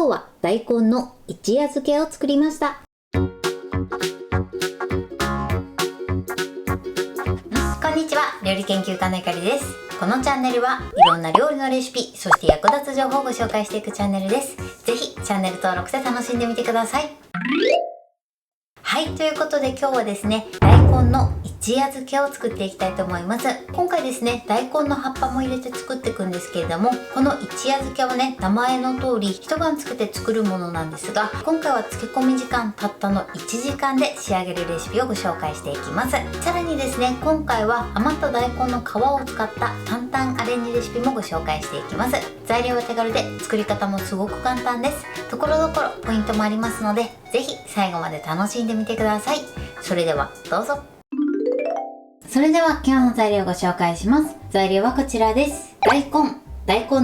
日は大根の一夜漬けを作りました。こんにちは、料理研究家のゆかりです。このチャンネルはいろんな料理のレシピ、そして役立つ情報をご紹介していくチャンネルです。ぜひチャンネル登録して楽しんでみてください。はい、ということで今日はですね、大根の一夜漬けを作っていきたいと思います。今回ですね、大根の葉っぱも入れて作っていくんですけれども、この一夜漬けはね、名前の通り一晩つけて作るものなんですが、今回は漬け込み時間たったの1時間で仕上げるレシピをご紹介していきます。さらにですね、今回は余った大根の皮を使った簡単アレンジレシピもご紹介していきます。材料は手軽で作り方もすごく簡単です。ところどころポイントもありますので、ぜひ最後まで楽しんでみてください。それではどうぞ。それでは今日の材料をご紹介します。材料はこちらです。大根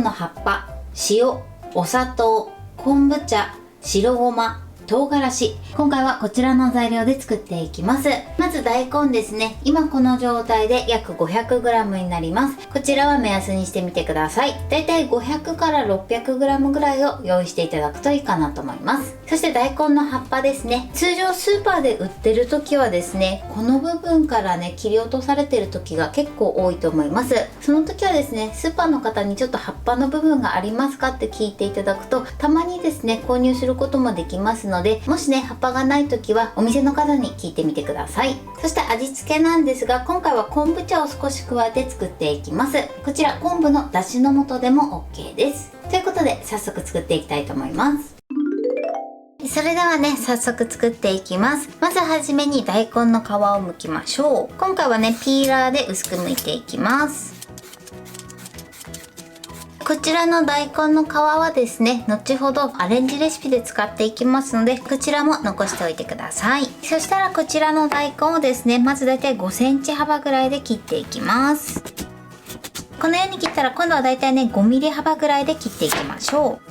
の葉っぱ、塩、お砂糖、昆布茶、白ごま、唐辛子。今回はこちらの材料で作っていきます。まず大根ですね。今この状態で約 500g になります。こちらは目安にしてみてください。だいたい500から 600g ぐらいを用意していただくといいかなと思います。そして大根の葉っぱですね。通常スーパーで売ってる時はですね、この部分からね切り落とされてる時が結構多いと思います。その時はですね、スーパーの方にちょっと葉っぱの部分がありますかって聞いていただくと、たまにですね購入することもできますので、もしね葉っぱがない時はお店の方に聞いてみてください。そして味付けなんですが、今回は昆布茶を少し加えて作っていきます。こちら昆布の出汁の素でも OK です。ということで早速作っていきたいと思います。それではね、早速作っていきます。まずはじめに大根の皮を剥きましょう。今回はねピーラーで薄く剥いていきます。こちらの大根の皮はですね、後ほどアレンジレシピで使っていきますので、こちらも残しておいてください。そしたらこちらの大根をですね、まずだいたい5センチ幅ぐらいで切っていきます。このように切ったら今度はだいたいね5ミリ幅ぐらいで切っていきましょう。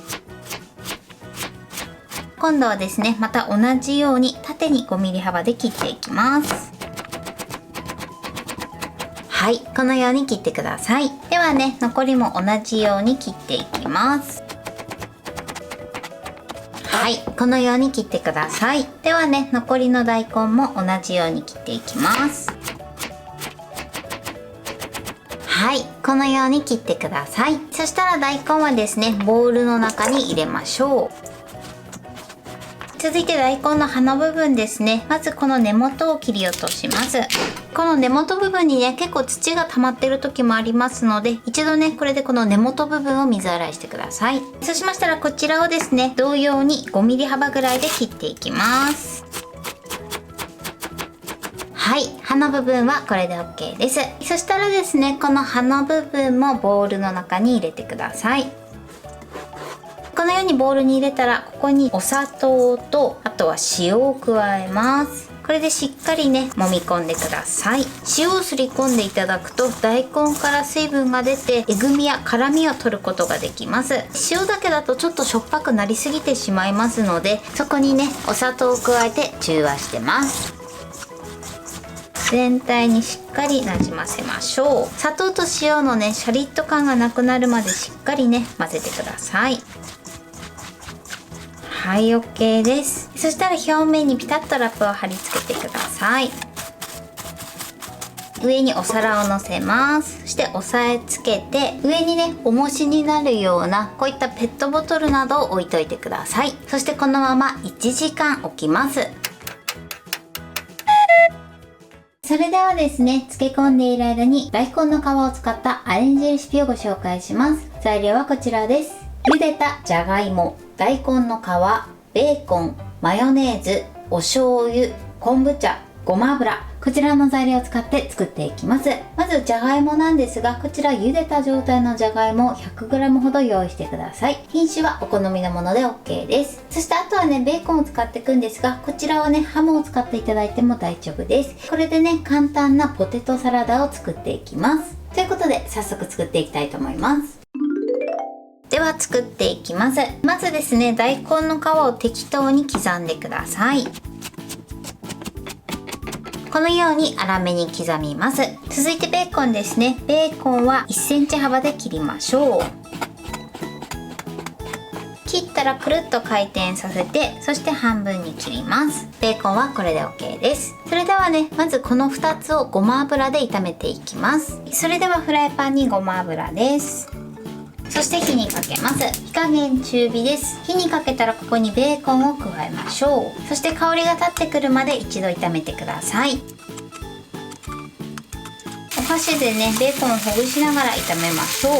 今度はですね、また同じように縦に5ミリ幅で切っていきます。はい、このように切ってください。ではね、残りも同じように切っていきます。はい、このように切ってください。ではね、残りの大根も同じように切っていきます。はい、このように切ってください。そしたら大根はですね、ボウルの中に入れましょう。続いて大根の葉の部分ですね。まずこの根元を切り落とします。この根元部分にね結構土が溜まってる時もありますので、一度ねこれでこの根元部分を水洗いしてください。そうしましたらこちらをですね、同様に5ミリ幅ぐらいで切っていきます。はい、葉の部分はこれで OK です。そしたらですね、この葉の部分もボウルの中に入れてください。このようにボウルに入れたら、ここにお砂糖とあとは塩を加えます。これでしっかりね揉み込んでください。塩をすり込んでいただくと大根から水分が出てえぐみや辛みを取ることができます。塩だけだとちょっとしょっぱくなりすぎてしまいますので、そこにねお砂糖を加えて中和してます。全体にしっかりなじませましょう。砂糖と塩のねシャリッと感がなくなるまでしっかりね混ぜてください。はい、 OK です。そしたら表面にピタッとラップを貼り付けてください。上にお皿を乗せます。そして押さえつけて、上にね重しになるようなこういったペットボトルなどを置いといてください。そしてこのまま1時間置きます。それではですね、漬け込んでいる間に大根の皮を使ったアレンジレシピをご紹介します。材料はこちらです。茹でたじゃがいも、大根の皮、ベーコン、マヨネーズ、お醤油、昆布茶、ごま油、こちらの材料を使って作っていきます。まずじゃがいもなんですが、こちら茹でた状態のじゃがいもを 100g ほど用意してください。品種はお好みのもので OK です。そしてあとはねベーコンを使っていくんですが、こちらはねハムを使っていただいても大丈夫です。これでね簡単なポテトサラダを作っていきます。ということで早速作っていきたいと思います。では作っていきます。まずですね、大根の皮を適当に刻んでください。このように粗めに刻みます。続いてベーコンですね。ベーコンは1センチ幅で切りましょう。切切ったらくるっと回転させて、そして半分に切ります。ベーコンはこれで OK です。それではね、まずこの2つをごま油で炒めていきます。それではフライパンにごま油です。そして火にかけます。火加減中火です。火にかけたらここにベーコンを加えましょう。そして香りが立ってくるまで一度炒めてください。お箸でね、ベーコンをほぐしながら炒めましょう。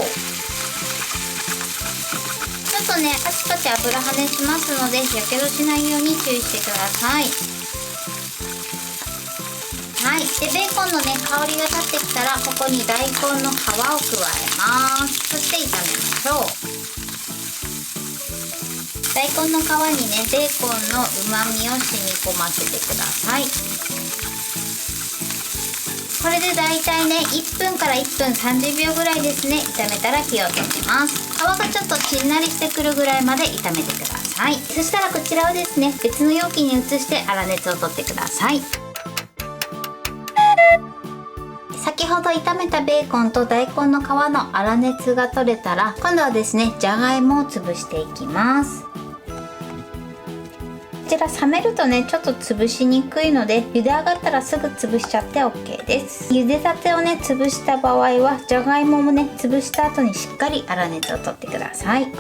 ちょっとね、パチパチ油跳ねしますので、やけどしないように注意してください。はい、でベーコンのね、香りが立ってきたら、ここに大根の皮を加えます。そして炒めましょう。大根の皮にね、ベーコンの旨味を染み込ませてください。これでだいたいね、1分から1分30秒ぐらいですね、炒めたら火を止めます。皮がちょっとしんなりしてくるぐらいまで炒めてください。そしたらこちらをですね、別の容器に移して粗熱を取ってください。先ほど炒めたベーコンと大根の皮の粗熱が取れたら、今度はですね、じゃがいもを潰していきます。こちら冷めるとね、ちょっと潰しにくいので、茹で上がったらすぐ潰しちゃって OK です。茹でたてをね、潰した場合はじゃがいももね、潰した後にしっかり粗熱を取ってください。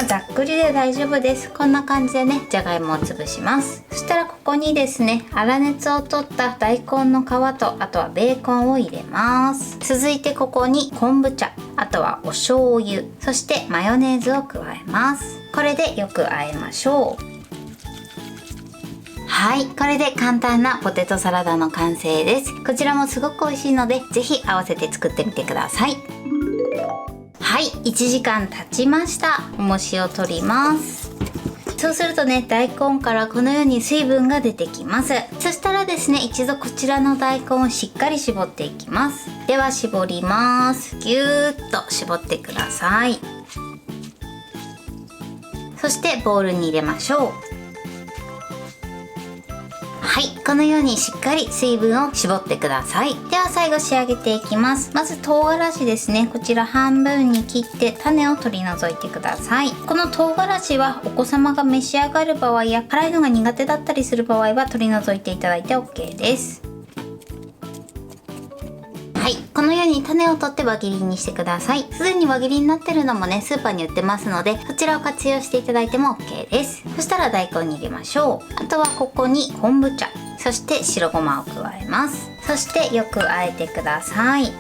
ざっくりで大丈夫です。こんな感じでね、じゃがいもを潰します。そしたらここにですね、粗熱を取った大根の皮と、あとはベーコンを入れます。続いてここに昆布茶、あとはお醤油、そしてマヨネーズを加えます。これでよく和えましょう。はい、これで簡単なポテトサラダの完成です。こちらもすごく美味しいので、ぜひ合わせて作ってみてください。はい、1時間経ちました。重しを取ります。そうするとね、大根からこのように水分が出てきます。そしたらですね、一度こちらの大根をしっかり絞っていきます。では絞ります。ぎゅーっと絞ってください。そしてボウルに入れましょう。はい、このようにしっかり水分を絞ってください。では最後仕上げていきます。まず唐辛子ですね、こちら半分に切って種を取り除いてください。この唐辛子はお子様が召し上がる場合や辛いのが苦手だったりする場合は取り除いていただいて OK です。はい、このように種を取って輪切りにしてください。すでに輪切りになってるのもね、スーパーに売ってますので、そちらを活用していただいても OK です。そしたら大根に入れましょう。あとはここに昆布茶、そして白ごまを加えます。そしてよく和えてください。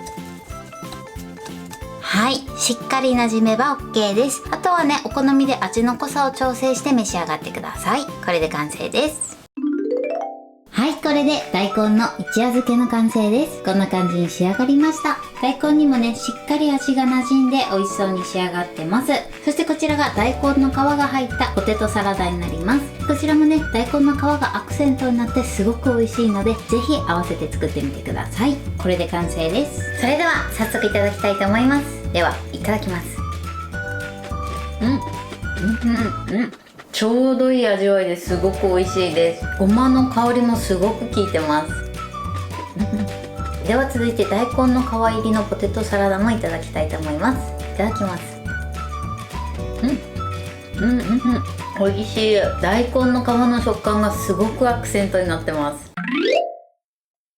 はい、しっかり馴染めば OK です。あとはね、お好みで味の濃さを調整して召し上がってください。これで完成です。はい、これで大根の一夜漬けの完成です。こんな感じに仕上がりました。大根にもね、しっかり味が馴染んで美味しそうに仕上がってます。そしてこちらが大根の皮が入ったポテトサラダになります。こちらもね、大根の皮がアクセントになってすごく美味しいので、ぜひ合わせて作ってみてください。これで完成です。それでは早速いただきたいと思います。では、いただきます。ちょうどいい味わいですごく美味しいです。ごまの香りもすごく効いてます。では続いて大根の皮入りのポテトサラダもいただきたいと思います。いただきます。美味しい。大根の皮の食感がすごくアクセントになってます。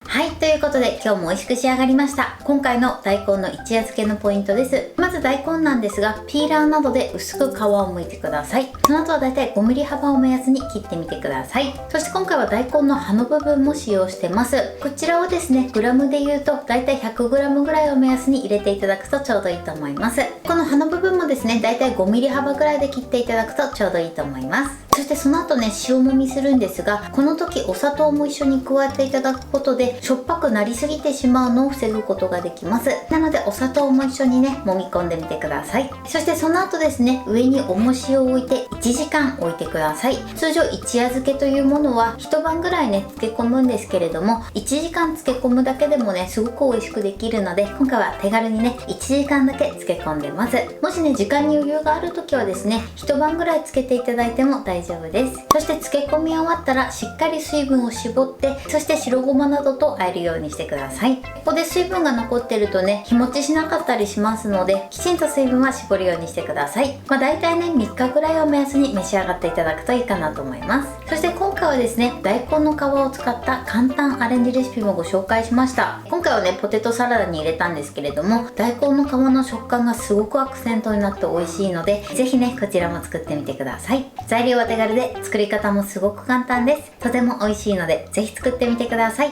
はい、ということで今日も美味しく仕上がりました。今回の大根の一夜漬けのポイントです。まず大根なんですが、ピーラーなどで薄く皮を剥いてください。その後はだいたい5ミリ幅を目安に切ってみてください。そして今回は大根の葉の部分も使用してます。こちらをですね、グラムで言うとだいたい 100g ぐらいを目安に入れていただくとちょうどいいと思います。この葉の部分もですね、だいたい5ミリ幅ぐらいで切っていただくとちょうどいいと思います。そしてその後ね、塩もみするんですが、この時お砂糖も一緒に加えていただくことでしょっぱくなりすぎてしまうのを防ぐことができます。なのでお砂糖も一緒にね、揉み込んでみてください。そしてその後ですね、上に重しを置いて1時間置いてください。通常一夜漬けというものは一晩ぐらいね、漬け込むんですけれども、1時間漬け込むだけでもね、すごく美味しくできるので、今回は手軽にね、1時間だけ漬け込んでます。もしね、時間に余裕がある時はですね、一晩ぐらい漬けていただいても大丈夫です。そして漬け込み終わったらしっかり水分を絞って、そして白ごまなどと和えるようにしてください。ここで水分が残ってるとね、日持ちしなかったりしますので、きちんと水分は絞るようにしてください。大体ね3日ぐらいを目安に召し上がっていただくといいかなと思います。そして今回はですね、大根の皮を使った簡単アレンジレシピもご紹介しました。今回はねポテトサラダに入れたんですけれども、大根の皮の食感がすごくアクセントになって美味しいので、是非ねこちらも作ってみてください。材料は手軽で作り方もすごく簡単です。とても美味しいので是非作ってみてください。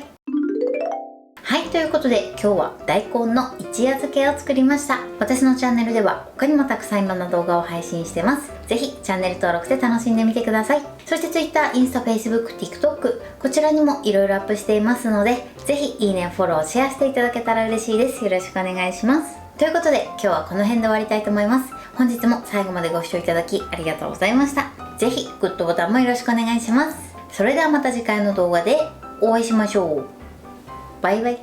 はい、ということで今日は大根の一夜漬けを作りました。私のチャンネルでは他にもたくさん今の動画を配信してます。ぜひチャンネル登録して楽しんでみてください。そして Twitter、インスタ、Facebook、TikTok こちらにもいろいろアップしていますので、ぜひいいね、フォロー、シェアしていただけたら嬉しいです。よろしくお願いします。ということで今日はこの辺で終わりたいと思います。本日も最後までご視聴いただきありがとうございました。ぜひグッドボタンもよろしくお願いします。それではまた次回の動画でお会いしましょう。バイバイ。